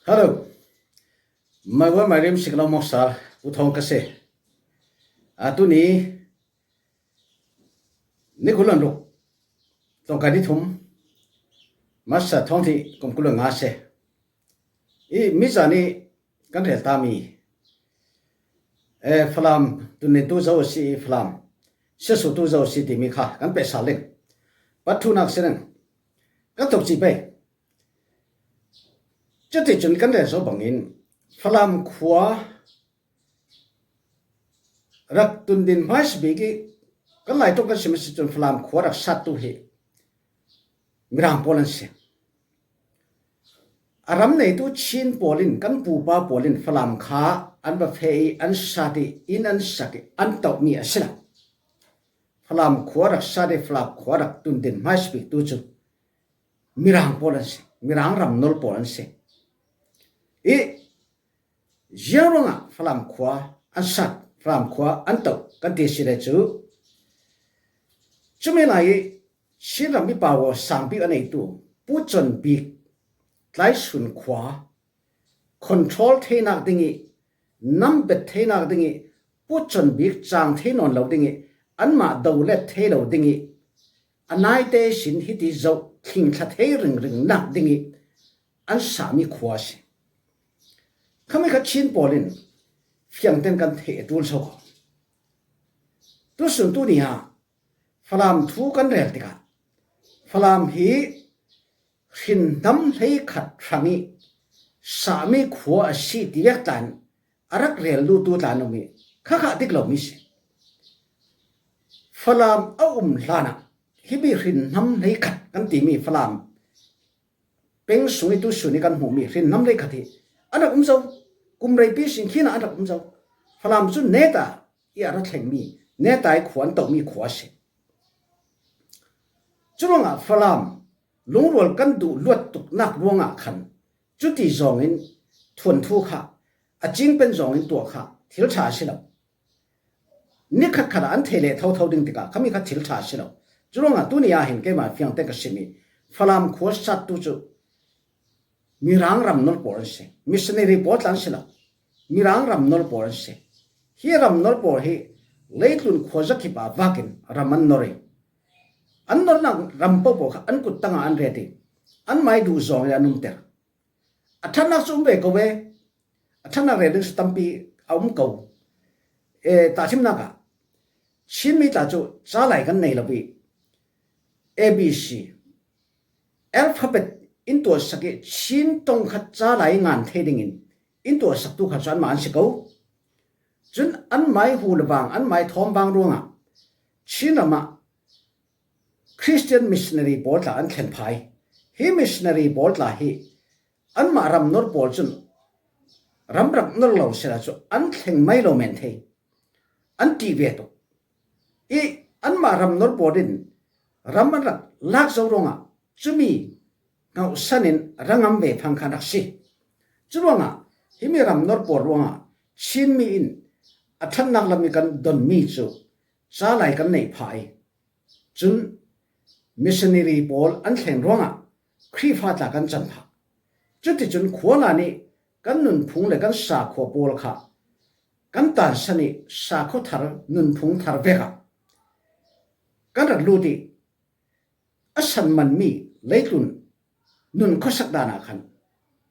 Hello, my name is Sikla Moksar, Utong Kase. Atuni Nikulan Look, Tonkaditum, Massa Tonti, Kumkulangase. I Mizani Gantel Tami, Flam, Tunetuzo si Flam, Sesutuzo City Mika, and Pesalik, but two accident. Gatok Jibe. 这对准跟在说本人，弗兰库รักตุนดินไม่สบิกิก็ไล่ตัวกันสิมันสิจน弗兰库รักสัตว์ตัวเหมีรางโพลันเสียอารมณ์ในตัวชินโพลินกันปูปาโพลิน弗兰ขาอันแบบเฮอันสัตย์อินอันสัตย์อันเต่ามีอะไร弗兰库รักสัตย์弗兰库รักตุนดินไม่สบิกตัวจุมีรางโพลันเสียมีรางรำนอลโพลันเสียJarunga Flam Kwa and Sat Flam Kwa and Tok Kantishiretu Chumilai Shirami Power Sampi Anetu Puchon Big Taisun Kwa Control Tenak Dingi Number Tenak Dingi Puchon Big Chang Tenon Loadingi Anma Dowlet Telo Dingi Anite Shin Hitizo King Tatering Ring Nak Dingi and Sami Kwashi Kami ka chin polin fiang ten kan the tul so tu sun tu ni ha phalam thu kan rel tika phalam hi hin dam lei khat thangi sami khua si tiak tan arak rel lu tu tan mi kha kha dik lo mi se phalam a lana hi bi hin nam lei khat kan ti mi phalam peng sui tu suni kan hu mi hin nam lei khat hi anak zo kumrai pi sin khina anak zo phalam chu neta ya ra thleng mi neta ai khwan to mi khwa se chulunga phalam lungrol kan du luat tuk nak ruanga khan chuti zongin thun thu kha aching pen zongin to kha thil tha silo ni khat khara an thele thau thau ding tika kami kha thil tha silo chulunga tunia hin ke ma fyang te ka simi phalam khwa sat tu chu Mirang ram nol por se missionary report lan sila mirang ram nol por se hi ram nol por hi leitlun khoja ki pa vakin raman nori an nor na ram po po an kut tanga an reti an mai du zong ya num ter athana sumbe ko we athana reding stampi aum ko ta chim na ka chin mi ta chu cha lai kan nei labi abc alphabet into sake chin tong khat cha lai ngan theding in into sak tu khat chan man se ko chun an mai hul bang an mai thom bang ruanga chinama Christian missionary board la an thlen phai hi missionary board la hi an ma ram nor pol chun ram rak nor lo sera chu an thleng mai lo men thei an ti ve to I an ma ram nor bodin ram rak lak zo ronga chumi Now sanin rangam ve phangkhanak si churonga himiram nor porwanga chin mi in athannak lami kan don mi chu cha lai kan nei phai chun missionary bol an thleng ronga khri pha ta kan chan pha chuti chun khona ni kan nun phung le kan sa kho bol kha kan tan sani sa kho thar nun phung thar ve kha kan rak lu ti asan man mi leitun nun khosak dana khan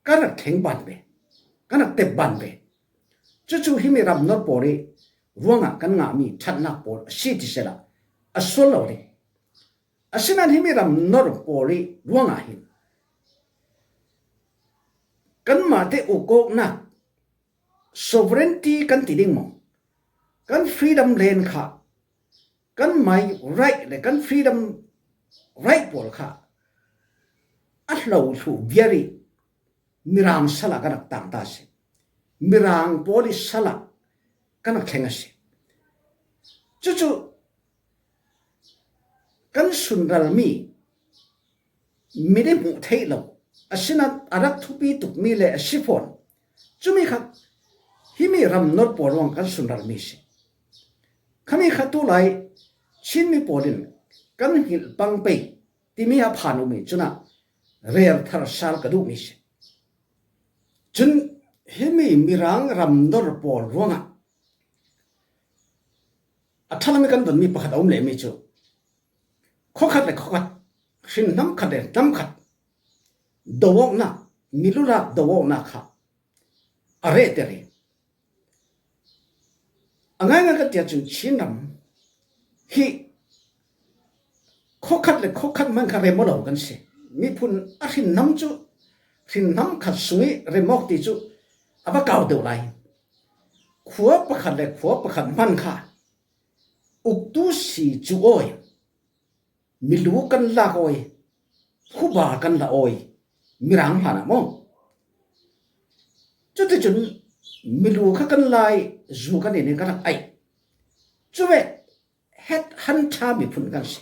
karak theng ban be kanak te ban be chu himi ram nor pori ruanga kan nga mi thatna por si ti sela asol lo le asinan himi ram nor pori ruanga hin kan ma te ukok na sovereignty kan ti ding mo kan freedom len kha kan mai right le kan freedom right pol kha Atlaw thu very mirang sala kanak tang ta se mirang poli sala kanak thenga se chu kan sunral mi mide mu thailo asina arak thupi tuk mi le asifon chumi kha himi ram nor porwang kan sunral mi se khami khatu lai chin mi polin kan hil pang pe timi ha phanu mi chuna Rare thar sal kadu mi se จนเฮมีรางรำดอร์ปอลร่วงอัฐลามิกันตนมีประคัดอมเลมิจูข้อขัดเลยข้อขัดชินน้ำขัดเลยน้ำขัดดวงนะมิลุรักดวงนะค่ะอะไรเตอร์ง่ายๆก็จะจนชินน้ำฮีข้อขัดเลยข้อขัดมันก็เริ่มเล่ากันสิมีพุ่นชินน้ำจูชินน้ำขัดสวยเริ่มมอกติจูอาบะเก่าเดือดไรขัวประคัดเลยขัวประคัดมันค่ะอุกตุสีจูโอยมิลูกันละโอยคุบากันละโอยมิรังหานะมองจุดที่จุนมิลูข้ากันไล่จูกันนี่กันไอจุเวเฮ็ดหันชามีพุ่นกันสิ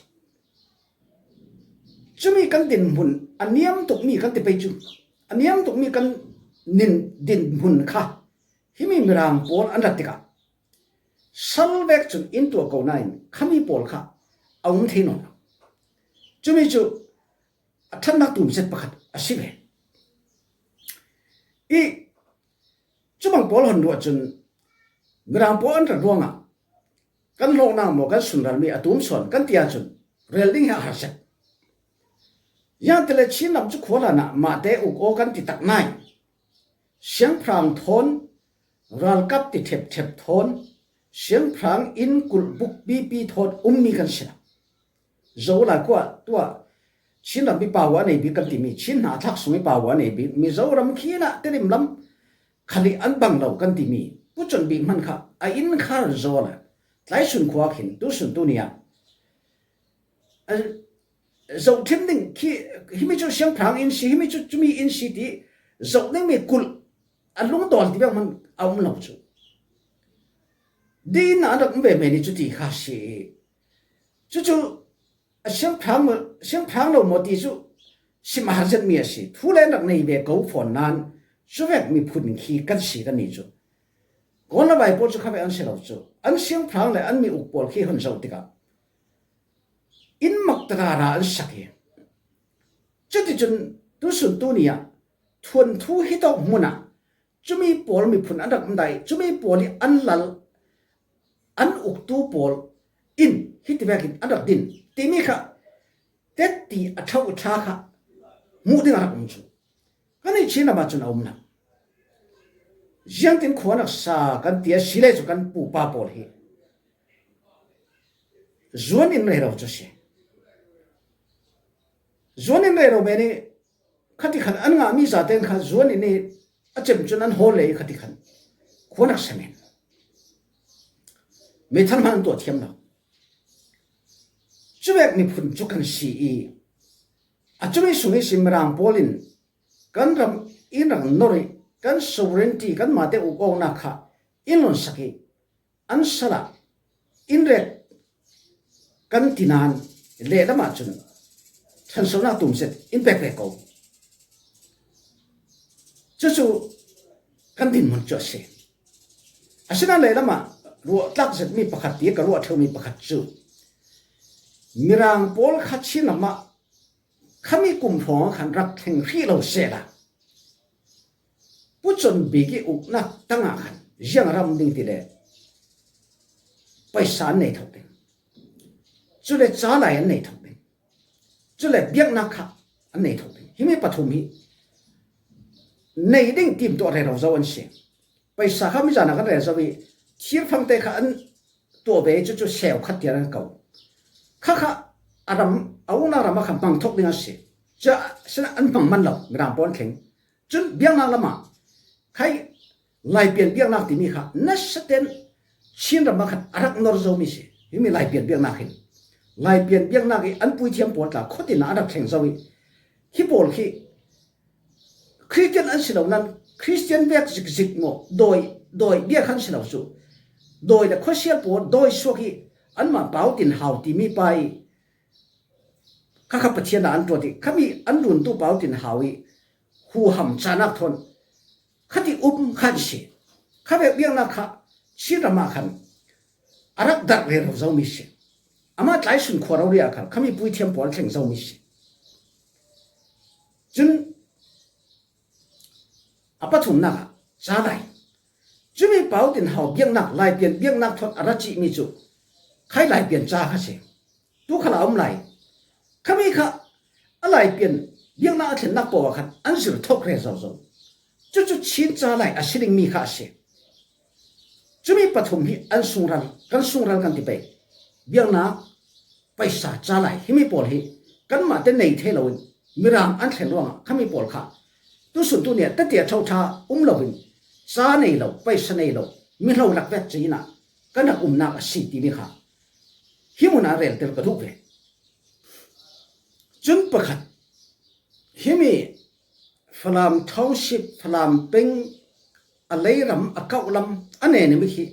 จุมีกันดินพุ่นอันเนียมตุกมีกันติไปจุอันเนียมตุกมีกันนินดินพุ่นค่ะฮิมีมิรังปอลอันรัตติกาสัลเวกจุนอินตัวเก่านั่นขมีปอลค่ะเอาเงินนจุมีจุท่านนักตุ่มเสร็จประคัดอาชีพอีจุบังปอลหันดูจุนมิรังปอลอันรัตรวงอ่ะกันโลกน้ำโมกันสุนทรมีอาตุมส่วนกันเตียจุนเรลดิ้งหาเสร็จยังแต่ละชิ้นนำจุขวานะมาเตอุกโอกันติดตักไนเสียงพรางทนรัลกับติดเท็บทนเสียงพรางอินกุลบุกบีทนมีกันเสียโจลากว่าตัวชิ้นนำมีป่าวในบีกันติมีชิ้นหาทักสุยป่าวในบีมีโจรำขี้นะเตริมลำขลีอันบังเรากันติมีผู้จนบีมันค่ะอินคาร์โจละหลายสุนขวาขินตุสุนตุเนียโจทิมนึงขี้ฮิมิจูเสียงพรางอินซีฮิมิจูจุมีอินซีที่โจนึงมีกุลอันลุงตอนที่แบบมันเอามันหลงจูดีน่ารักไม่เป็นนี่จุดที่ข้าศึจู่เสียงพรางเราหมดที่จู่สิมาหาเจมีสิทุเรศนักในเบกเอาฝนนั้นจู่แบบมีพุ่นขี้กันสิกันนี่จู่ก่อนละใบปอจู่ข้าไปอันเสียเราจู่อันเสียงพรางเลยอันมีอุปกรณ์ขี้หันเจ้าติกาอินมักตระราอันสักเองจุดที่จุนตุสุนตุนียทวนทูฮิตอมุนะจุมีปอลมีพุ่นอันดักมันได้จุมีปอลอันลัลอันอุกตูปอลอินฮิตเบกินอันดักดินตีมีค่ะเต็ดตีอัชอุชาค่ะมูดิงารักมุจูกันนี่ชินมาจุนเอามนะยังตินขวานักสากันเตียสิเลจุกันปูปาปอลฮีจวนอินเลยเราจุเสจวนอินเลยเราเมนี่ขัดที่ขันอันงามีจ่าเต็งขันจวนอินนี่อาจจะจุนอันโฮเลยขัดที่ขันขวานักเสมนไม่ทันมันตัวเทียมเราจุเวกมีพุ่นจุกันสีอาจจะไม่สุนิสิมรางโพลินกันรำอินรังนอริกัน sovereignty กันมาเตอุกองนักค่ะอินลอนสักอันสละอินเรกกันตินานเล่ละมาจุนฉันสนาตุ่มเสร็จอินเปกเปกเอาจู่กันดินมันจะเสียอาศัยนั้นเล่ละมารัวตักเสร็จมีประคัดตีกับรัวเท่ามีประคัดจู่มิรางปอลขัดชินมาขามีกุมพองขันรักแห่งที่เราเสียละผู้จนบีกิอุกนักตั้งอาขันยังรำดิ่งทีเดียไปสารในทุกเดือนจุดเล็กจ้าไหลอันในทุกเดือนจุดเล็กเบี้ยนักขับอันในทุกเดือนที่ไม่ปฐมฮีในดิ่งทีมตัวอะไรเราจะวันเสียไปสาขาไม่จานักอะไรจะวิที่ฟังแต่ขันตัวเบยจู่เซลขัดเดียร์เก่าข้าอารมณ์เอาหน้าเรามาขับบังทุกเดือนเสียจะฉะนั้นอันบังมันเราไม่รำปอนแข็งจนเบี้ยนักละมาใครไล่เปลี่ยนเบี้ยนักที่มีค่ะนั่นสเตนชินเรามาขัดอารักนอร์โซมิเสียที่มีไล่เปลี่ยนเบี้ยนักเห็นไล่เปลี่ยนเบี้ยนักอันปุยเทียมปวดละคนที่น่ารักแข็งโซมิที่ปวดที่คริสเตียนอันสิเรานั้นคริสเตียนเบียกจิกโง่โดยเบี้ยขันสิเราสู้โดยแต่ข้อเสียปวดโดยช่วงที่อันมาเป่าตินหาวที่มีไปข้าขับเทียนอันตัวที่ข้ามีอันรุนตู้เป่าตินหาวิหูหำจานักทนข้าที่ขันเสียข้าแบบเบี้ยนักข้าชีรมาขันอารักดักเรื่องเราไม่เสียอามาหลายส่วนขวาเราเรียกข้ามีปุยเทียมปวดแข็งเราไม่เสียจน อปทุมนักจ้าไหลจุมีเป้าตินเฮาเบียงนักลายเปลี่ยนเบียงนักทอดอรจิมีจุใครลายเปลี่ยนจ้าค่ะเชตุขลาอมไหลขมีค่ะอะไรเปลี่ยนเบียงนักเห็นนักปวคันอันสุดทกเรซอจุชินจ้าไหลอชิลิงมีค่ะเชจุมีปทุมฮีอันสุงรันกันติไปเบียงนักไปสาจ้าไหลฮิมีปอลฮีกันมาแต่ในเทลวินมีรามอันเห็นร่วงขมีปอลค่ะตุสุนตุเนี่ยแต่เตียเท่าท่าลวินซาในเราไปสในเรามีเราหลักเวทจีน่ะกันนักนักสิทีนี่ค่ะฮิมุนาเรลเตลกระดูกเวจนประคัดฮิมีฟลามทาวชิปฟลามเป็งอะไรรำอากาศลำอันนี้ไม่คิด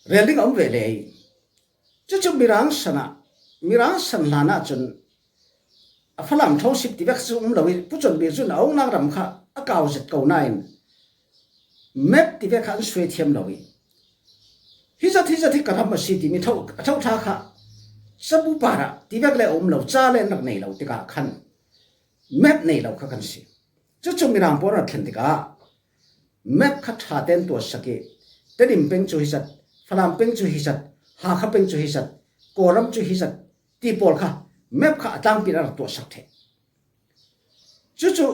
เรื่องนี้ก็ไม่เลยจุมีรังสนลานะจนฟลามทาวชิปที่เวกซุ่มเราผู้จนเบียจุนเอานักรำค่ะอากาศเสร็จเก่าหน่ายแมปที่เวกขันสวยเทียมเราฮิจัดที่กระทำมาสิที่มีเท่าท่าค่ะสบู่ปาระที่เวกเลยเราจ้าเลยนักในเราที่กาขันแมปในเราค่ะกันสิจุมีรางปอรัดเห็นที่กาแมปขัดหาเต็นตัวสักเกแต่ดิมเป็นจุฮิจัดฟลามเป็นจุฮิจัดหาขับเป็นจุฮิจัดโกรัมจุฮิจัดที่ปอลค่ะแมปค่ะตั้งปีระตัวสักเทจุ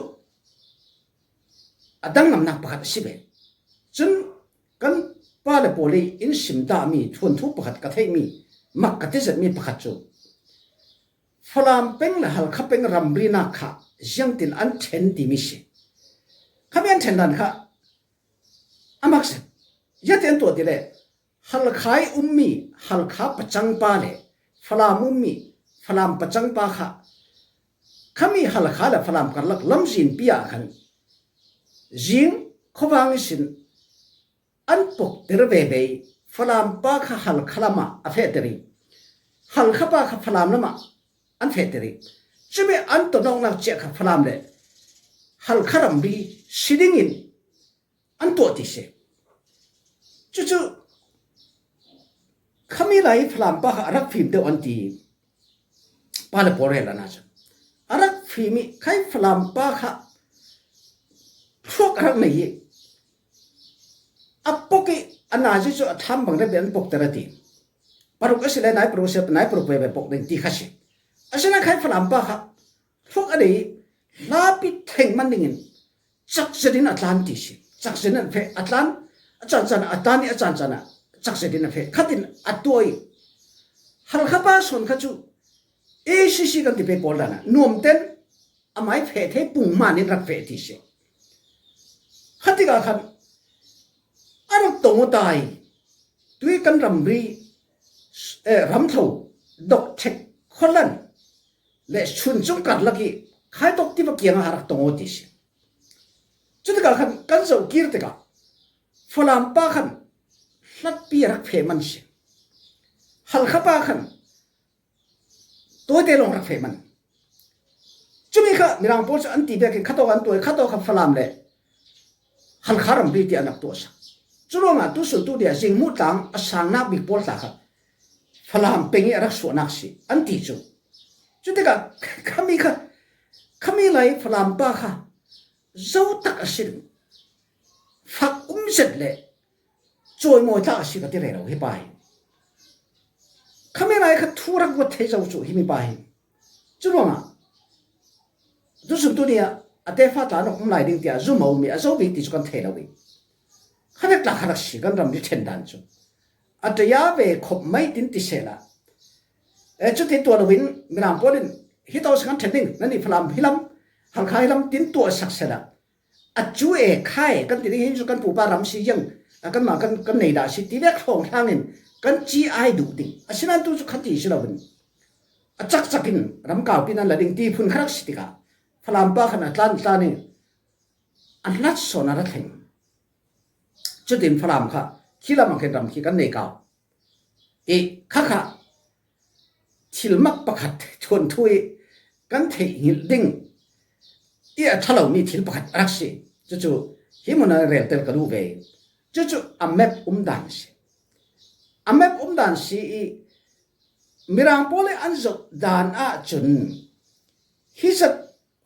ดังนำนักประคัดสิเบจนกันป้าเลโปลีอินสิมดามีทวนทุประคัดกระเทมีมักกระเทจัดมีประคัดจูฟลามเป็งและฮัลขับเป็งรัมบรีนักค่ะยังตินอันเทนดิมิสิขมิ้นเทนดันค่ะอามักเสยัดเต็นตัวดีเลยฮัลขายมีฮัลขาประจังป้าเลยฟลามมีฟลามประจังป้าค่ะขมิ้นฮัลขาและฟลามกันลักลำจินปียกันจิงขวางสินอันปกเดรเบเบฟลามป้าค่ะฮัลขลามาอเฟตรีฮัลขป้าค่ะฟลามน้ำมาอันเฟตรีจุมีอันตัวน้องนักเจ้าค่ะฟลามเลยฮัลขรัมบีสิดิงินอันตัวที่เสจุขมีไรฟลามป้าค่ะรักฟิล์มเดวันที่ป้าเลปอร์เรลนะจ๊ะรักฟิล์มใครฟลามป้าค่ะพวกรักไหนอัปปกิอันน่าจะจะทำบางเรื่องปกติระดีปรุกสิเลนายปรุเสพนายปรุเปย์ปกติที่ข้าศึกอาศัยนักให้ฟลามป้าค่ะพวกอะไรลาปิดแห่งมันดิ่งจักเสดินอัตแลนติสจักเสดินเฟอัตแลนอาจารย์จันอัตตานีอาจารย์จันจักเสดินเฟขัดินอัตตัวฮัลข้าป้าส่วนข้าจูACC กันที่ไปปอลดานะนุ่มเต้นอามายเฟเทปุ่งมานิรักเฟติสขัดที่กาขันอันตรงตายด้วยกันรำบรีรำเท่าดอกเช็คคนลันและชุนจงกัดลักกี้ใครตกที่ปะเกียงหารักตรงติสจุดที่กาขันกันเจ้ากีร์ติกาฟลามป้าขันลัดปีรักเฟมันสิฮัลข้าป้าขันตัวเตลงรักเฟมันจุดนี้ค่ะมีรางโพสอันตีเบกินขัดตัวกันตัวขัดตัวขับฟลามเลยฮัลคารมบีที่อันดับตัวสักจุลงอ่ะตัวสุดตัวเดียสิงมุตังอาสังนักบิกบอลตาค่ะฟลามเป็นยังรักสวนนักสิอันที่จุดที่ก็ขมีไรฟลามป้าค่ะเจ้าตักสิฝักเสร็จเลยจอยมวยตักสิก็ที่เราให้ไปขมีไรค่ะทุรักวัดเทเจ้าจู่ให้ไม่ไปจุลงอ่ะตัวสุดตัวเดียอาเทฟ้าตาหนกไม่ดิ่งที่อาจุมาอุมีอาจุบิติจุกันเทลวิข้าเด็กหลักหักสิกันรำดิเชนดันจูอาเทียเวขบไม่ตินติเสละจุดที่ตัวเราวินมีรางพอลินฮิตเอาสังกันเทนดิ้งนั่นนี่ฟลามฮิลัมหันขายฮิลัมตินตัวสักเสละอาจูขายกันติดหินจุกันปูปารำสิยังกันมากันในดาสิที่เวกของทางนี้กันจีไอดูดิ่งอาศินันตัวจุขัดที่สิเราวินอาจักจักินรำก่าวปีนั้นละดิ่งที่พุ่นขรักสิติกาฟลามป้าขนาดล้านนี่อันนัดสนารักเห็นจุดเด่นฟลามค่ะที่เรามาเห็นรำที่กันในเก่าค่ะทิลมักประคัดชวนทุยกันเทหิดิ่งถ้าเรามีทิลประคัดรักสิจู่ฮิมันเรียลเตลกระดูเวจู่อเมบดันสิอเมบดันสิมีรางโพลีอันจดดานจุนฮิสัต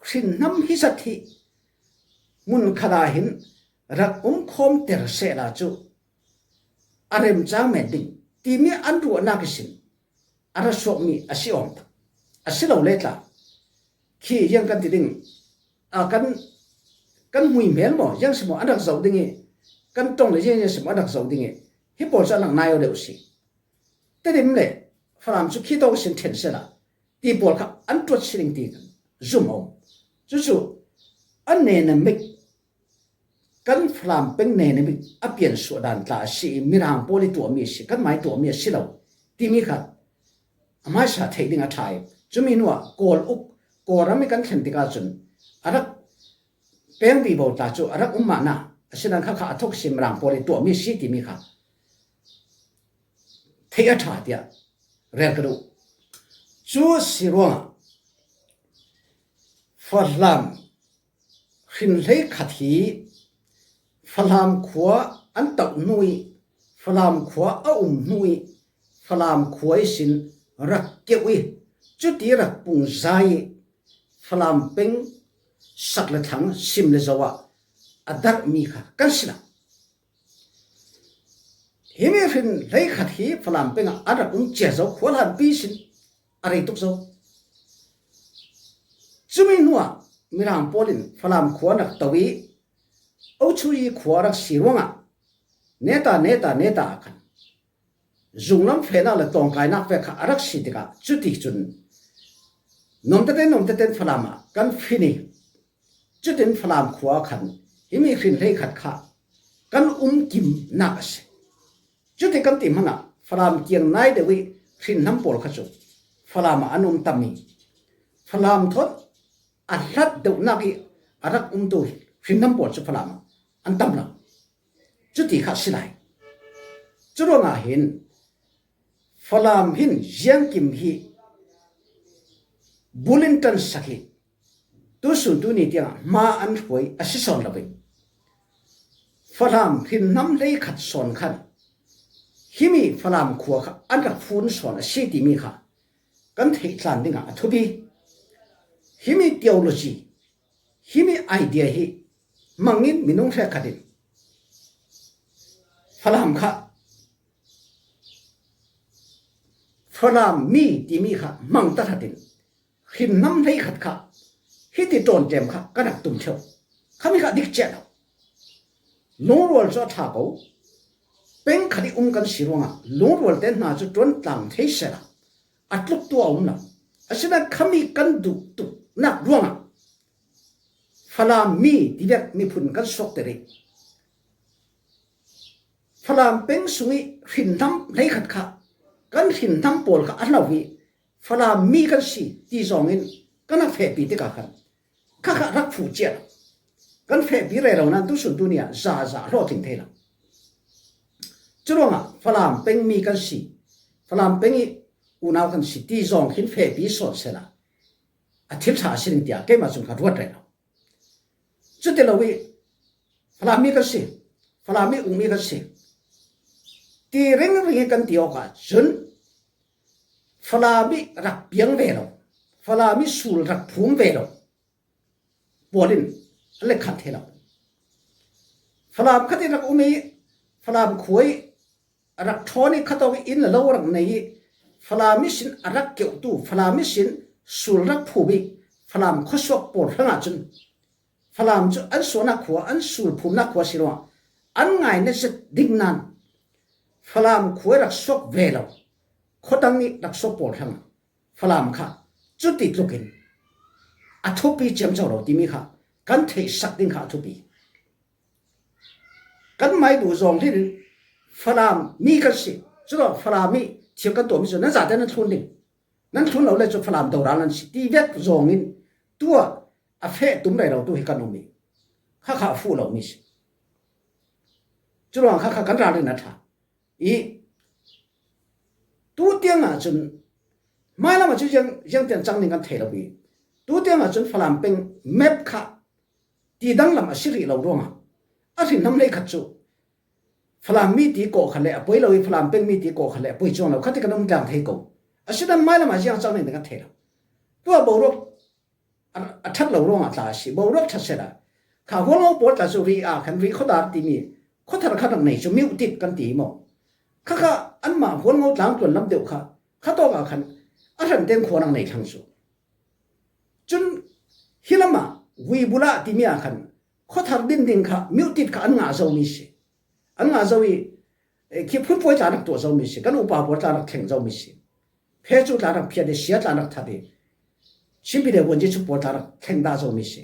ขินน้ำฮิสัตที่ มุนขดาหินรักคอมเตรเซลาจูอารมจางแม่ดิงตีมีอันรัวนักสินอาราสวมีอาศิอมอาศิเราเล็ดละขี้ยังกันติดิงกันหุยเมลบ่ยังสมอันดักเสาดิงกันตรงเลยยังสมอันดักเสาดิงฮิปโปจะหลังนายเอาเดียวสิแต่ดิมเลยฝรั่งสุขีโตสินเทนเสละตีบอลค่ะอันตรวจสิ่งตีกันซุ่มเอาจู่ๆอันเนนมิกกันฝรั่งเป็นเนนมิกอเปลี่ยนส่วนด้านตาสีมีรางโพลิตัวมีสิกันหมายตัวมีสิเราตีมีค่ะไม่ใช่เทคนิคอะไรจุมีนัวโกลอุกโกรามิกันเข็นติกาจุนอารักเป็นบีบอลตาจูอารักมานะสินังข้าทุกสิมรางโพลิตัวมีสิตีมีค่ะเทียท่าเดียเรียกดูจูสิรัวฝรั่งหินเล็กขัดหีฝรั่งขวาอันตักนุยฝรั่งขวานุยฝรั่งขวาสินรักเกี่ยวจุดที่รักปุ่งใจฝรั่งเป็นสักละทั้งสิมเลจาวะอดักมีค่ะกันสินะเฮมิฟินเล็กขัดหีฝรั่งเป็นอารักเจ้าขวาลันปีสินอะไรตุกเจ้าจุมีนัวมีรางโพลินฝรั่งขวานักตวีเอาช่วยขวารักสิรวงเนตากันจุงน้ำเฟน่าเลยตรงกายนักเวกอารักสิติกาจุดที่จุนนมเต้นฝรั่งกันฟินีจุดที่ฝรั่งขวาขันฮิมีฟินเล็กขัดขากันกิมนักสิจุดที่กันติมันฝรั่งเกียงนายเดวิฟินน้ำโพลขจุฝรั่งอันตามีฝรั่งทศอัดรัดเดวนักอีอารักตัวฟินน้ำโพลจุฝรั่งอันตามละจุดที่ขัดสิไลจุดว่าเห็นฝรั่งหินยังกิมฮีบุลินตันสักตัวสุดตัวนี้ที่มาอันหวยอาศิสอนละไปฝรั่งหินน้ำเลยขัดสอนขันฮิมีฝรั่งขวาอันรักฟูนสอนอาศิติมีค่ะกันเทคลานดิ้งทุบีฮิมีเทโอโลจีฮิมีไอเดียฮีมังงินมินุงแฟขัดินฝรั่งค่ะฝรั่งมีที่มีค่ะมังตัดดินหินน้ำเลยขัดค่ะฮิติโดนเจมค่ะก็นักตุ่มเชียวข้ามีค่ะดิกเจนลงรัวจะท่าเขาเป็นคดีกันสิรวงลงรัวเต้นน่าจะโดนต่างเทเสละอัดลุกตัวนะอาศัยนั้นข้ามีกันดุตุนักรวงฝรั่งมีที่แบบมีพุ่นกันสกเตริฝรั่งเป็นสุยหินน้ำเลยขัดค่ะกันหินน้ำโพลค่ะอันเราวิฝรั่งมีกันสิที่สองเงินกันนักเฟบีติกากันข้ารักฟูเจียกันเฟบีเรื่องนั้นทุกส่วนตัวเนี่ยจ่ารอถึงเท่าจุดว่าฝรั่งเป็นมีกันสิฝรั่งเป็นอุณากันสิที่สองหินเฟบีสอนเสร็จละอาทิตย์ชาสิริเดียเกี่ยมาจนขัดวัดเลยจุดเดียววิฝรั่งมีกันสิฝรั่งมีกันสิที่เรื่องกันที่ออกจนฝรั่งรักเพียงเวลาฝรั่งสูรรักพุ่มเวลาบอลินเล็กขัดเทลาฝรั่งขัดที่รักฝรั่งคุยรักทอนี่ขัดเอาอินแล้วรักในฝรั่งสินรักเกี่ยวตู้ฝรั่งสินสูรรักพุ่มฝรั่งข้อสอบปวดขนาดจนฝรั่งจะอันส่วนนักขัวอันสูรพุ่มนักขัวสิว่าอันไงเนี่ยจะดิ้งนันฝรั่งคุยรักสอบเวลาข้อตั้งนี้รักสอบปวดขนาดฝรั่งค่ะจุดติดลูกินอัทุปีเจียมเจ้าเราที่มีค่ะกันเทสักดิ้งค่ะอัทุปีกันไม่ดูจงที่ฝรั่งมีกันสิจุดฝรั่งมีเทียบกันตัวมีส่วนนั้นจ่าแต่นั้นทุนดิ้งนั้นทุนเราเลยจุดฝรั่งตัวร้านนั้นสิที่เวทจงอินตัวอาเฟตุ้มเลยเราตัวให้กันนมีข้าฟูเรามีสิจุดว่าข้ากันร้านเลยนะท่าอีตัวเตียงจนไม่ละมันจะยังเตียนจังหนึ่งกันเทเราไปตัวเตียงจนฝรั่งเป็นแมปค่ะที่ดังลำอาศิริเราร่วงอาทิตย์น้ำเลยขัดจูฝรั่งมีตีโกขันเลยป่วยเราฝรั่งเป็นมีตีโกขันเลยป่วยจงเราขัดที่กันน้ำดังเทโกอาศิรินั้นไม่ละมันยังจังหนึ่งกันเทเราตัวบวรอัดทัดเราร่วงตาสิบวรทัดเสร็จ ข้าหัวเราปวดตาสุรีคันวิเขาดาตีมีเขาทะขัดไหนจะมิวติดกันตีหมอข้าอันมาหัวเราหลังจนลำเดียวข้าตัวกันอันเต็มขวนังไหนทั้งสุจนฮิลมาวิบุระตีมีคันเขาทะดินข้ามิวติดข้าอันงาเจ้ามิสิอันงาเจ้าคิดพุ่งป่วยจานักตัวเจ้ามิสิกันอุปาปวดจานักแข่งเจ้ามิสิเพจุจานักเพียรเสียจานักทัดชิมพิเดวันจิชุปวดจานักแข่งดาเจ้ามิสิ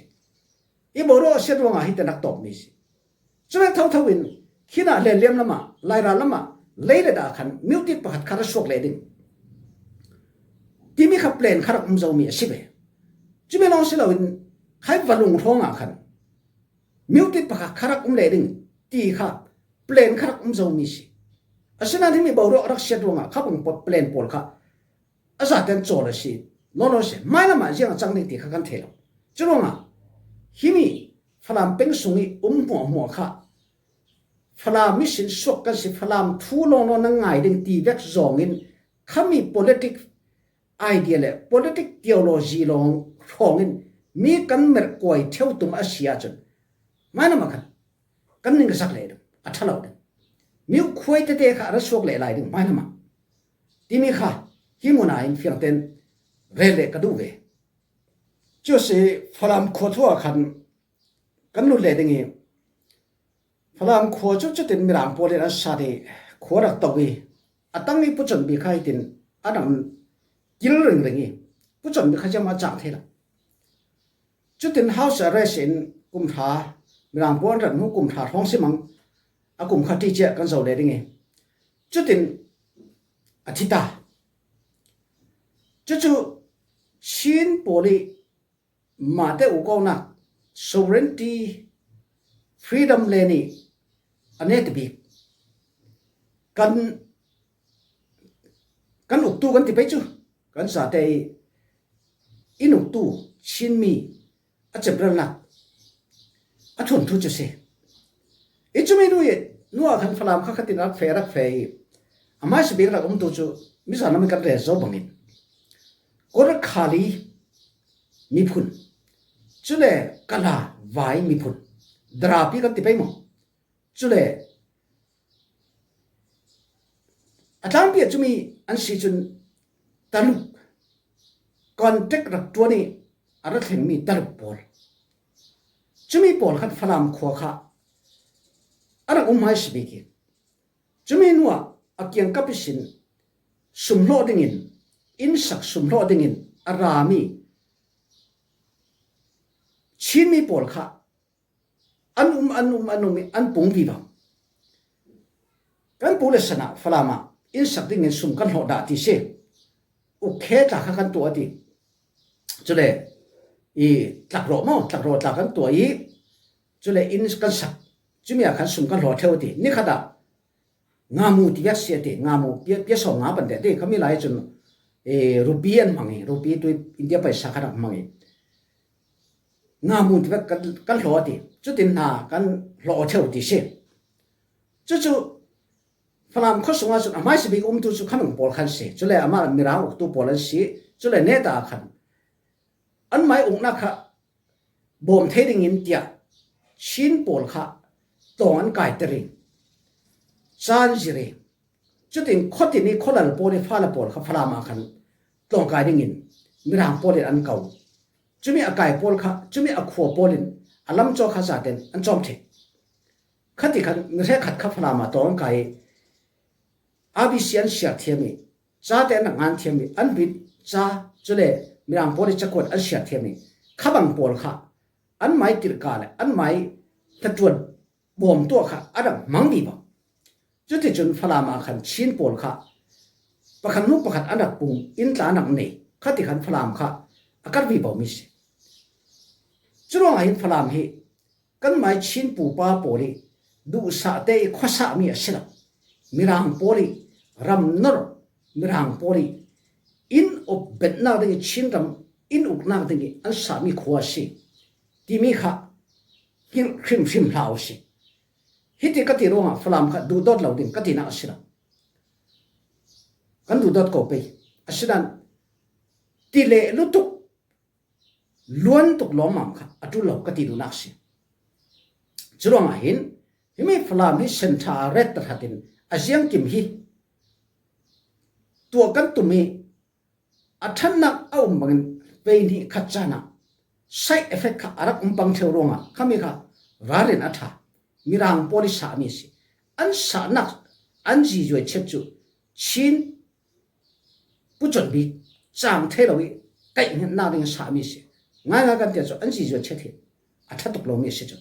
อีบรอเสียดวงอาหิตนักตบมิสิจนทั้งทวินขีน่าเลี้ยมละมาไล่ราละมาเล่ดาขันมิวติดประคัดคาร์สวกเลดิงที่มีขับเปลี่ยนคาร์กมุมเจ้ามีสิเบจุไม่ลองสิเราให้วลุงท้องขันมิวติดประคัดคาร์กมุมเลดิงตีข้าเปลี่ยนคาร์กมุมเจ้ามีสิอาศัยนั้นที่มีบรอรักเสียดวงข้าบังเปลี่ยนปอลข้าอาศัยเป็นโจรสิโน่นสิไม่ละมาเรื่องจังเลยตีข้ากันเทลจุลงฮิมีฝรั่งเป็นสุงีหัวข้าฝรั่งมิสินสกกันสิฝรั่งทูลงนั่งไงดึงตีเวกจงอินข้ามี politic idea เลย politic theology ลงรองอินมีกันเมื่อกวยเที่ยวตุ่มอาเซียจนไม่น่ามากันนึงก็สักเลยอัฐเรามีคุยแต่เด็กอะไรสวกเลยไรดึงไม่น่ามาที่มีข้าฮิมุนาอินฟิลเตนเร่เล็กกระดูก就是ฝรั่งขวดทั่วกันนู่นเลยดึงฝรั่งขวดจุดที่มีรางโพลีอันสาดีขวดรักตัวตั้งนี้ผู้ชนบีใครตินอันนั้นกิลเรื่องผู้ชนบีใครจะมาจังเท่าจุดที่ house arrest กุมภามีรางโพลีรัฐนุกุมภาท้องสิมังกุมขัดที่เจ้ากันโซเลยดึงจุดที่อาทิตย์จุดชินโพลีมาแต่อุกเอานัก sovereignty freedom เลยนี่อันนี้ที่บีกันอุกตูกันที่ไปจูกันสาแต่อินอุกตูชินมีอาจจะเป็นหลักอาชนทุจเสอีจูไม่รู้นัวขันฝรั่งข้าขัดตินักเฟรักเฟยอามาสิบีรักตุจูมิสานามิกันเรโซบังอินก็รักขาลีมีพุนจุเลกลาวายมีพุนดราปีกันที่ไปมั้งจุเลอาจารย์เปียจุมีอันสิจุนตลุกคอนแทครักตัวนี้อะไรถึงมีตลุกบอลจุมีบอลขัดฝรั่งขวาข้าอะไรไม่สบิกิจุมีนัวอาเกียงกับสินสุมโลดิ่งินอินสักสุมโลดิ่งินอารามีชินมีปอลข้าอันปุงวีบกันปูเลสนะฟลามาอินสักดิ่งสุมกันหอดาติเสอุเคตากันตัวดิจุเลยตักโรมตักโรตากันตัวจุเลยอินกันสักจุมีอาการสุมกันหอดเทวดินี่ขนาดงามูที่ยักเสียดิงามูเปียสองงาบันเดดิเขามีหลายจนรูปีอันมังรูปีตัวอินเดียไปสักขนาดมังงามูที่ว่ากันหล่อดิจุดที่น่ากันหล่อเท่าดิเช่จุดฝรั่งเขาส่งมาจุดอามาสิบิกตัวจุดขนมปอลขันเสียจุดเลยอามามีราวตัวปอลเสียจุดเลยเนตาขันอันไม่องนักค่ะบ่มเทดิงินเดียชินปอลค่ะตัวอันไก่ตริงจานจีเรจุดที่ข้อที่นี้ข้อหลังปอลฟ้าละปอลค่ะฝรั่งมาขันตัวไก่ดิงินมีรางปอลอันเก่าจุมีอากาศปอลค่ะจุมีอขวบปอลินอารมณ์โจข้าจัดเด่นอันจอมเทขัดที่ขัดไม่ใช่ขัดข้าฝรั่งมาตัวอันไก่อาบิเซียนเสียเทียมีจ้าแต่หนักงานเทียมีอันบิดจ้าจุเลยมีรางปอลจะกดอันเสียเทียมีข้าบังปอลค่ะอันไม่ติดกาเลยอันไม่ถ้าจวนบ่มตัวค่ะอันนั้นมังดีบ่จุดที่จนฝรั่งมาขันชินปอลค่ะประคันนุประคันอันดับปุ่งอินตาหนักนี่ขัดที่ขันฝรั่งค่ะอาการวิบากมิสจุดว่าไอ้ฝรั่งเฮกันไม่ชินปูป้าปอลีดูสะเตะข้อสามีเสละมีรางปอลีรำนรมีรางปอลีอินอบเบ็ดนาดึงชินรำอินอุกนาดึงอันสามีขวาสิที่มีค่ะกินครีมลาวสิฮิติกัติรู้ว่าฝรั่งค่ะดูดอดเหล่าดึงกัติน่าสิละกันดูดอดก็ไปสิลันตีเล่ลุตุล้วนตกล้อมมั่งค่ะอัตุเราก็ตีดูนักสิ จุลงหินหิไม่ฟลามหิเซนทาเรตตะตินอาเซียงกิมหิตัวกันตุมีอัทันนักเอาบังเวนีขัดจานะไซเอฟเฟกต์อารักบังเทวรงะขมิค่ะราเรนอัฐามีรางโพลิสามีสิอันสานักอันจีจวยเช็ดจูชินผู้จนบีจางเทลวิไก่เงินนาเรื่องสามีสิง่ายกันเดียวจูอันจีจวยเช็ดเหอัฐตุกลมีสิจู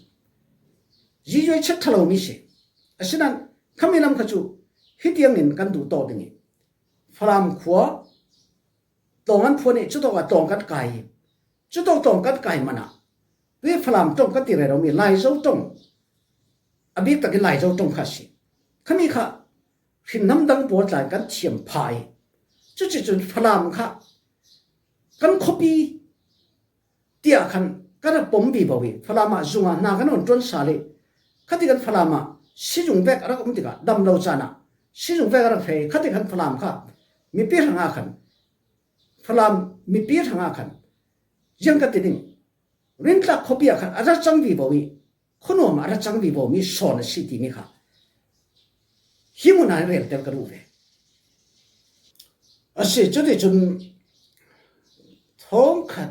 จีจวยเช็ดทะลมีสิอาศัยนั้นขมินำขจูฮิตยังเงินกันดูโตดึงฟรามขัวตรงนั้นพวกนี้จุดตัวตรงกันไก่จุดตรงกันไก่มันอ่ะเรื่องฟรามตรงกันที่เรามีลายเจ้าตรงอภิตะกิลายเจ้าตรงข้าศึกขมิค่ะหินน้ำดังปวดหลายกันเฉียมพายจุดฟรามค่ะกันคบีเตี้ยขันกันปมบีบวีฟรามจุงนากันวันจนสาลีขัดกันฟรามสิจุงแบกอะไรก็ไม่ติดกันดำเราจานะสิจุงแบกอะไรเฟยขัดกันฟรามค่ะมีเปียทางอาขันฟลามมีเปียทางอาขันยังกัดติดเรื่องลักขบีอาขันอาจจะจังวีบวีคนว่าอาจจะจังวีบวีสอนสิทีมีค่ะหิมุนายเรียลเตลกรูเวอาศัยจุดที่จนท้องขัด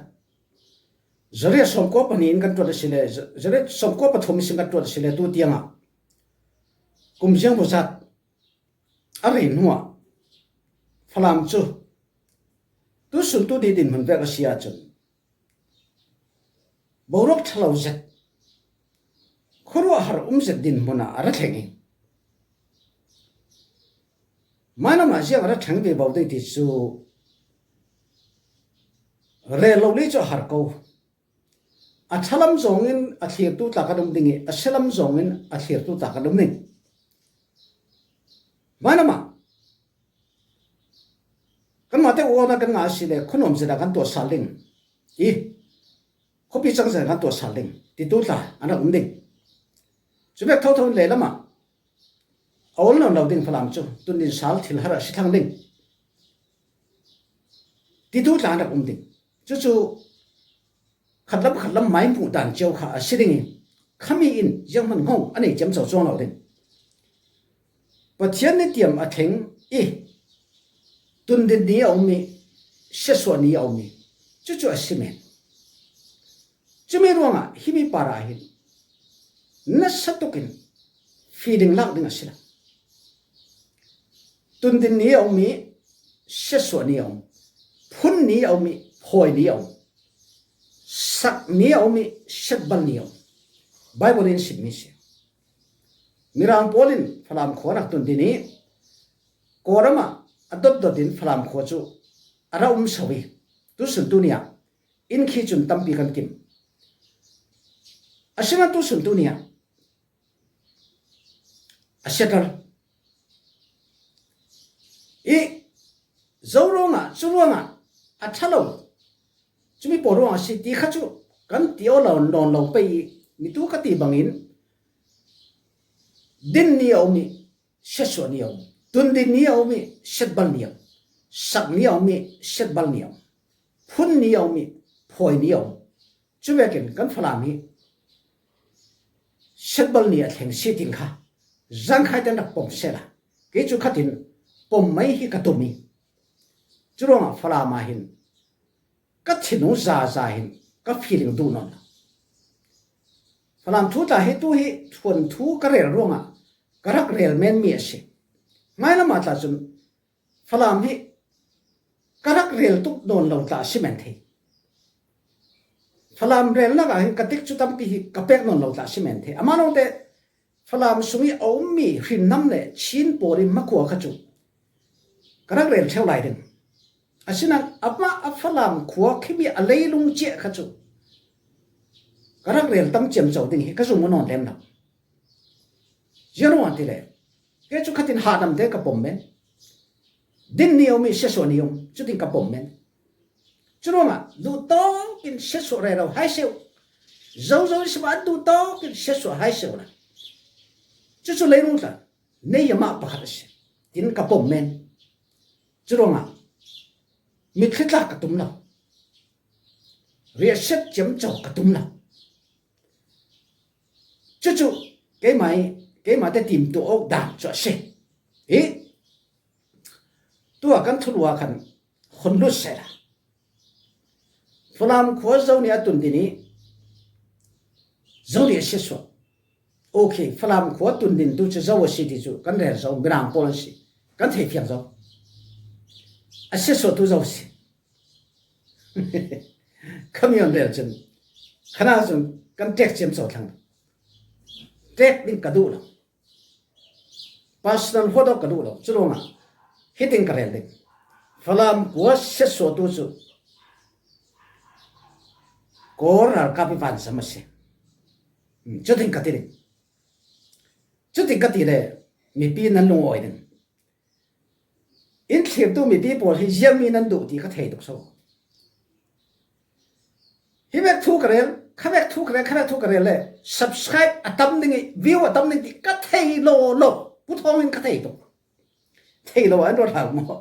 จะเรียกสมควรปนินกันตัวเดียวจะเรียกสมควรปฐมสิ่งกันตัวเดียวตัวเดียงอ่ะกุมเชียงบุษย์อะไรหัวฟลามจูตุสุนตุดีดินมันเวกเสียจนบรกทะเลาเจ็ดครัวหารุเจ็ดดินมันอะไรแข่งมันน่ามาเสียอะไรแข่งไปบอกได้ที่สุเรื่องเราเลี้ยงหาเขาอัชลัมจงอินอัฐิตุตากระดุมดิ่งอัชลัมจงอินอัฐิตุตากระดุมดิ่งมันน่ามากันมาแต่ว่ากันงาสิเลยคนอมจะได้กันตัวสาลิงอีเขาพิจารณากันตัวสาลิงติดตัวตาอันนั้นดิ่งจุดแบบเท่าเลยละมาเอาเรื่องเราดิ่งพลังจู่ตุนดินสาลที่หาสิทางดิ่งติดตัวตาอันนั้นดิ่งจู่ขัดลับไม้ผูดันเจ้าขาสิดิ่งขมีอินยังมันงงอันนี้จำเจ้าจ้องเราดิ่งปัจจัยนี้เตรียมอาทิงอีตุนดินนี้เอามีเชื่อส่วนนี้เอามีจู่ๆสิเมนจะไม่รู้ว่าฮิมิปาราหินนัสตุกินฟีดิ้งลักดิ้งสิละตุนดินนี้เอามีเชื่อส่วนนี้เอาพุ่นนี้เอามีพอยนี้เอาสักนี้เอามีเชื่อบัลนี้เอาไบเบิลอินสิมิเสียมิรามโพลินฟลามขวานักตุนดินนี้โกรมาอดดดินฟลามขวาจูอาราสวีตุสุนตุเนียอินขีจุนตัมปีกันกิมอาเซนัตุสุนตุเนียอาเซตัลอีเจ้าโรงจูโรงอัฐลจุมีปอโรงสิตีขจูกันตีโอลานอนลงไปมีตุกติบังอินดินนี้เอามีเชื่อส่วนนี้เอาตุนดินนี้เอามีเช็ดบัลนี้เอาสักนี้เอามีเช็ดบัลนี้เอาพุ่นนี้เอามีพอยนี้เอาจุเวกินกันฟลามีเช็ดบัลนี้แห่งสิติงค่ะจังใครจะนักปมเสละเกี่ยวกับดินปมไม่ฮิกตุมีจุลงฟลามาหินก็ถินุซาหินก็ฟีลิงดูนนฟลามทุตาให้ตัวให้ทวนทุกระเรร่วงกระรักเรลเมนเมียสิไม่ละมาตาจุนฟลามให้กระรักเรลตุกโดนลงตาสิเมนทีฟลามเรลนักกระติกจุดตั้มปีกระเป็กโดนลงตาสิเมนทีอามาโนเตฟลามสุมีเอามีหินน้ำเล่ชินปอริมักวัวขจุกระรักเรลเท่าไรดึงอาศัยนั้นอับมาอับฟลามขวาขี้มีอะไรลุงเจ้าขจุกระรักเรียนตั้มเจียมเจ้าดิ่งก็สุ่มนอนเต็มหนักเจ้าหน้าที่เลยแกจุขัดินหาดำเด็กกับผมเมนดินนี้เอามีเชื้อส่วนนี้จุดดิ่งกับผมเมนจุดว่าดูต้องกินเชื้อส่วนอะไรเราให้เซลเจ้าสมัยดูต้องกินเชื้อส่วนให้เซลนะจุดเลยรู้ละเนี่ยยังมาปะกันสิดินกับผมเมนจุดว่ามีเคล็ดลับกับตุ้มเราเรียกเช็ดเจียมเจ้ากับตุ้มเรา จุๆเกมาแต่ติมตัวออกด่างจ่อเสตัวกันทุลัวคันคนรู้เสละฝรั่งขวดเจ้าเนี่ยตุนดีนี้เจ้าเนี่ยเสียส่วนโอเคฝรั่งขวดตุนดินตัวจะเจ้าสิที่จู่กันเรื่องเจ้าไม่นำปนสิกันเทียบเจ้าเสียส่วนตัวเจ้าสิขมิ้นเรื่องจนขนาดจนกันเจ็กเจียมสอดทางเจ็กดิ้งกระดูกแล้วpersonal photo ka du lo chulonga hitting karel de falam ko se so tu chu kora ka pi pan samasya chuting kati de mi pi nan lo oi den in thip tu mi pi por hi jiam mi nan du ti ka thei dok so hi mek thu karel khamek thu karel le subscribe atam ding view atam ding ti ka thei loผู้ท้องมันก็เทตกเทแล้วอันรถหางหมอ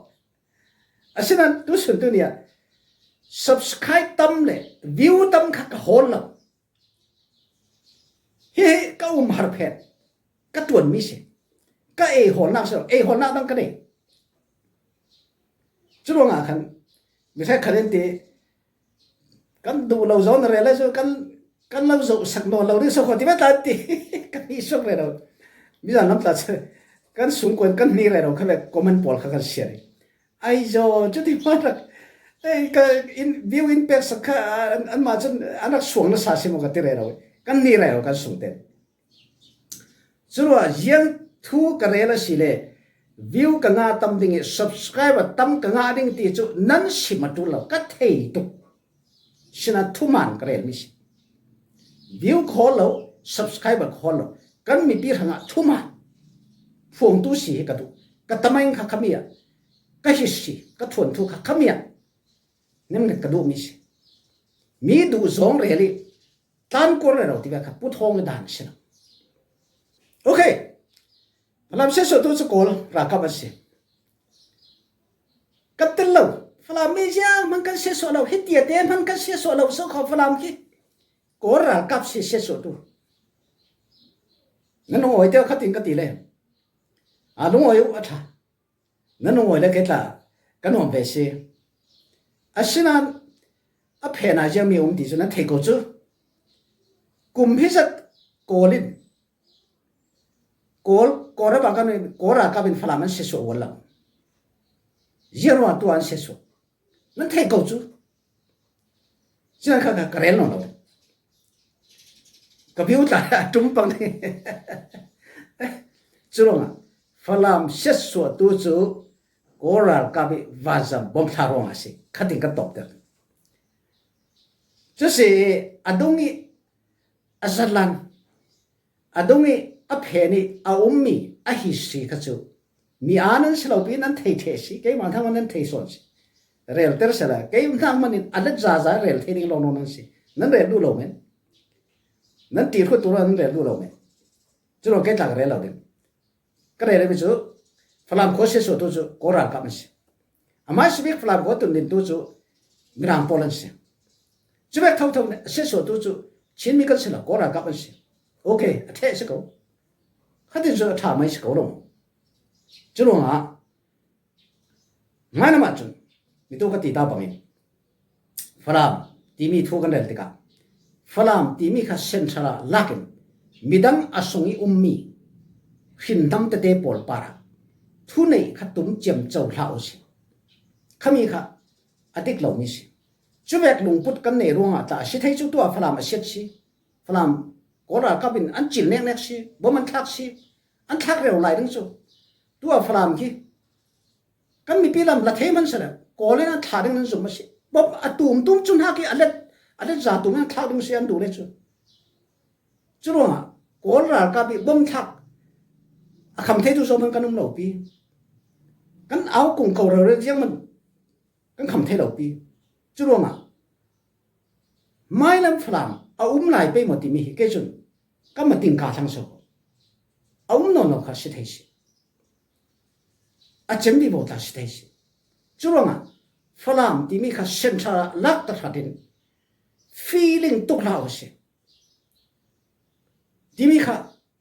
ฉะนั้นทุกส่วนตัวเนี่ย subscribe ตั้มเลย view ตั้มขัดโหนแล้วเฮ้ก็หาร์เพดก็ตัวมิเช่ก็โหนนักเสียโหนนักตั้งกันเองจุดว่าคันไม่ใช่คันเดียกันดูเราโซนอะไรแล้วกันเราโซสักโนเราที่สุขที่ไม่ตัดตีกันอีสุขเลยเรามิจฉาน้ำตาเชื่อกันสูงกว่ากันนี่เลยเราเขาเลยคอมเมนต์ปอลเขากันเสียเลยไอ้โจจุดที่มาจากก็อินวิวอินเป็กสักอันมาจนอันนั้นสูงน่ะสาสิมกันที่เลยเรากันนี่เลยเรากันสูงเต็มส่วนว่ายังทุกอะไรละสิเลยวิวกันงาตั้มดิ่ง subscribe ตั้มกันงาดิ่งที่จุนั้นสิมาดูเราก็เที่ยวตุฉะนั้นทุกมันกันเลยมิสิวิวขอเรา subscribe ขอเรากันมีปีหางทุ่มฟงตู้สีกระดูกระทำไมข้าขมิ้นกระหิสีกระทวนทุกข้าขมิ้นนี่มันกระดูมิสิมีดูสองเรื่องตั้งกวนเราที่ว่าข้าพูดห้องด่านสินะโอเคเราเชื่อสุดตัวสกุลรักกับมันสิกัดติลเราฝรั่งไม่ใช่มันกันเชื่อสุดเราฮิตเดียดมันกันเชื่อสุดเราสุขฝรั่งกี่กวนรักกับเชื่อสุดตัวนั่นโอ้ยเจ้าขัดติงกติเลยลุงโอ้ยอัฐนั่นโอ้ยเลยก็ตากันหัวเบสิสิ่งนั้นเพน่าจะมีองค์ที่สุดนั่นเทกูจูกุมพิจัดโกลินโกระบางกันโกระกับเป็นฝรั่งมันเสียสวรรค์เยอะว่าตัวอันเสียสวนั่นเทกูจูสิ่งนั้นข้ากระเร็นลงแล้วกับพิวตาจุ่มปังนี่จุลงอ่ะฝรั่งเสียสวตัวจูโกระกับเป็นวาซาบอมทารองอ่ะสิขัดติงกันตบเด็กจะสิอดุงี้อาซาลันอดุงี้เพนี่อาอุมมีฮิสิกจูมีอานันสลบปีนั้นเทสิเกี่ยมันทำมันนั้นเทสอนสิเรียลเตอร์สละเกี่ยมันทำมันอันนั้นจ้าเรียลเทนิ่งลงนั่นสินั่นเรียลดูโลเมนนั่นตีร์ขุดตัวนั้นเรียลดูโลเมนจุดเราเกี่ยจากเรียลเราเด่นก็เรียลไปจู่ฝรั่งโคเชสตัวจู่โกรากับมันสิอามาสิบิกฝรั่งโคตุนดินตัวจู่กรางโพลันสิจุดแบบเท่าเนี่ยเชสตัวจู่ชินมีกันสิละโกรากับมันสิโอเคเทสก็ขัดที่จะทำไม่สิก็ลงจุดลงอ่ะไม่น่ามาจุนมีตัวกันตีตาบังเองฝรั่งที่มีทุกกันเรื่องติกาฝรั่งที่มีข้าเซนทรัลลักนมีดังอาสงีมีหินดำเตเตปอลปาระทุนในขัดตุ้มเจียมเจ้าเหล่าสิข้ามีข้าอดีตเหล่ามีสิจุดแบบลุงพุทธกันในร่วงอ่ะแต่สิทธิ์จุดตัวฝรั่งมาเสียสิฝรั่งก็รากับเป็นอันจินเล็กๆสิบ่มันทักสิอันทักเร็วไหลทั้งสุดตัวฝรั่งที่กันมีปีลำละเทมันเสร็จก็เลยนั่นทักทั้งสุดมาสิบ่ตุ้มจุนหักที่อะไรจ่าตุ้มนั่นทักทั้งสิอันดูเลยสุดจุดว่าก็รากับเป็นบ่มทักคำเทตุสมันกันนุ่มเหล่าปีกันเอากงเก่าเราเรื่องยังมันกันคำเทเหล่าปีจุดว่าไม่ลำฝรั่งเอาไหลไปหมดที่มีเหตุจุนก็มาติงกาทั้งสองเอานอนข้าสิเทสิอาจจะมีบทสิเทสิจุดว่าฝรั่งที่มีข้าเส้นชาลักตะฟัดิน feeling ตุกลาวสิ ที่มีค่ะ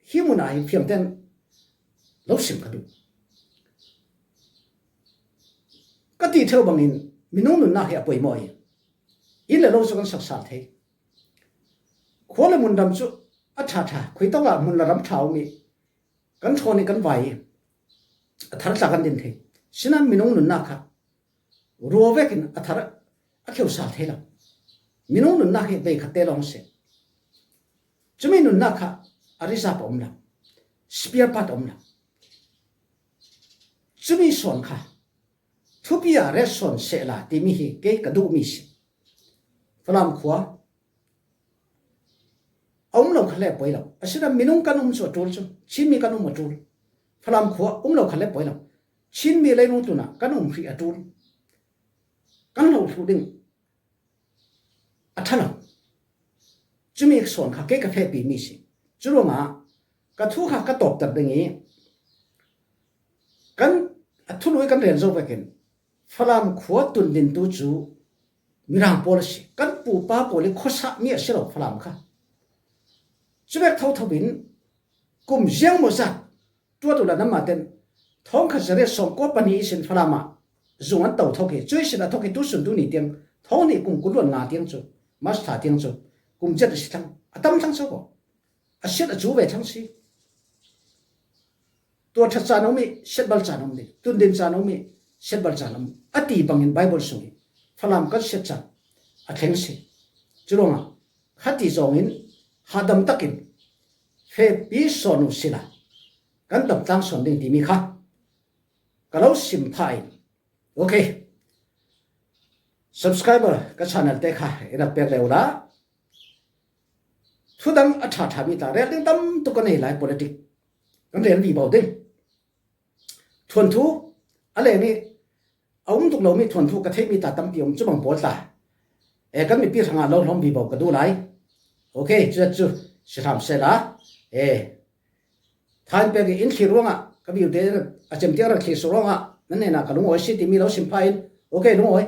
หิมุนายเพียงแต่เราสิมกันดูก็ตีเท่าบางอินมีน้องหนุนนักเหตุป่วยมอยอินเลยเราจะกันสักสารเทขวาเลยมุนดำจุอัจฉริคุยต้องละมุนละรำเท้ามีกันชนกันไหวอัฐรจากกันดินเทฉะนั้นมีน้องหนุนนักค่ะรัวเวกินอัฐรอักเขียวสารเทละมีน้องหนุนนักเหตุไปขัดเตลองเสียจะไม่หนุนนักค่ะอาริซาปอมละสเปียร์ปัดอมละจะมีส่วนค่ะทุบยาเรศส่วนเสละที่มีเกยกระดูมีสิฝรั่งขวาอุ้มเราขลับไปแล้วอาศัยมีนุ่งกันอุ้มสวดจูลชินมีกันอุ้มมาจูลฝรั่งขวาอุ้มเราขลับไปแล้วชินมีอะไรนู่นตัวน่ะกันอุ้มฟรีจูลกันเราถูดึงอัฐเราจะมีส่วนค่ะเกยกระเทปีมีสิจุลมากระทุกค่ะกระตบตัดอย่างนี้กันทุลุยกันเรียนรู้ไปกันฝรั่งขวดตุนดินตูจูมีรางโพลิสิกันปูป้าโพลิข้อสะมีอะไรฝรั่งค่ะจุดแรกเท่าทวินกลุ่มเจียงโมซัดตัวตุลาน้ำมาเต็นท้องขัดเรียส่งก็ปนีสินฝรั่งมาจงอันเต่าท้องเกช่วยสินะท้องเกตุสุนตุนีเตียงท้องนี่กลุ่มกุลวนงาเตียงจูมาสถาเตียงจูกลุ่มเจ็ดสิทั้งตั้มทั้งสองอาเสียดจูเวทั้งสี่ตัวชัดจานอมีเช็ดบอลจานอมีตุนดินจานอมีเช็ดบอลจานอมีอตีบังอินไบเบิลสุนีฝรั่งก็เช็ดจานอัดเฮงสิจุลงะขัดที่จงอินหาดำตักินเฟปีสอนุสิละกันดับตั้งส่วนดิ่งที่มีค่ะก็เราสิมพายโอเค subscriber ก็ channel เตะค่ะเราเปิดเร็วละทุดังอัจฉริมีตาเรื่องตั้มตุกันในหลาย politics กันเรียนวีบอดิ้งทวนทุอะไรนี่เอาตุกเรามีทวนทุกระเทมีตาตั้มเปียมจุบังปวดตากันมีปีทางานเราล้อมวีบอกันดูไรโอเคจุดสิทำเสร็จละท่านเป็นอินทิรวงอ่ะก็มีอยู่เดี๋ยวอาจจะมีอะไรที่สุรวงอ่ะนั่นเองนะก็ลุงโอ้ยสิที่มีเราสิมพายโอเคลุงโอ้ย